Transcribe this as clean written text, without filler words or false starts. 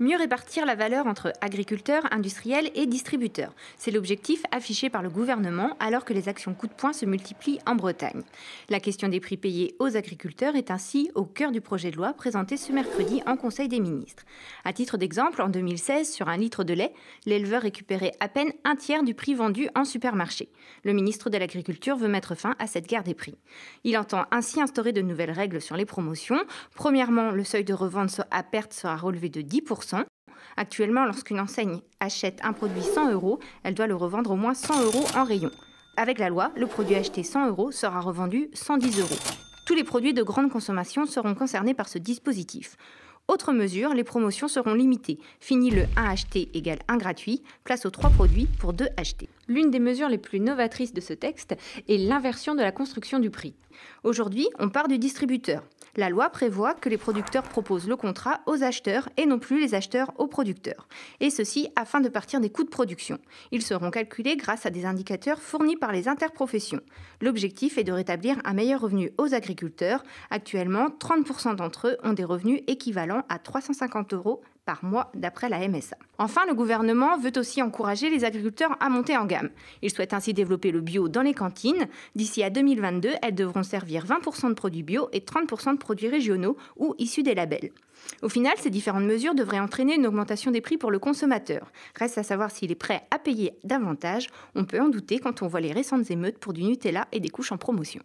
Mieux répartir la valeur entre agriculteurs, industriels et distributeurs. C'est l'objectif affiché par le gouvernement alors que les actions coup de poing se multiplient en Bretagne. La question des prix payés aux agriculteurs est ainsi au cœur du projet de loi présenté ce mercredi en Conseil des ministres. À titre d'exemple, en 2016, sur un litre de lait, l'éleveur récupérait à peine un tiers du prix vendu en supermarché. Le ministre de l'Agriculture veut mettre fin à cette guerre des prix. Il entend ainsi instaurer de nouvelles règles sur les promotions. Premièrement, le seuil de revente à perte sera relevé de 10%. Actuellement, lorsqu'une enseigne achète un produit 100 €, elle doit le revendre au moins 100 € en rayon. Avec la loi, le produit acheté 100 € sera revendu 110 €. Tous les produits de grande consommation seront concernés par ce dispositif. Autre mesure, les promotions seront limitées. Fini le 1 acheté égale 1 gratuit, place aux 3 produits pour 2 achetés. L'une des mesures les plus novatrices de ce texte est l'inversion de la construction du prix. Aujourd'hui, on part du distributeur. La loi prévoit que les producteurs proposent le contrat aux acheteurs et non plus les acheteurs aux producteurs. Et ceci afin de partir des coûts de production. Ils seront calculés grâce à des indicateurs fournis par les interprofessions. L'objectif est de rétablir un meilleur revenu aux agriculteurs. Actuellement, 30% d'entre eux ont des revenus équivalents à 350 € par mois d'après la MSA. Enfin, le gouvernement veut aussi encourager les agriculteurs à monter en gamme. Il souhaite ainsi développer le bio dans les cantines. D'ici à 2022, elles devront servir 20% de produits bio et 30% de produits régionaux ou issus des labels. Au final, ces différentes mesures devraient entraîner une augmentation des prix pour le consommateur. Reste à savoir s'il est prêt à payer davantage. On peut en douter quand on voit les récentes émeutes pour du Nutella et des couches en promotion.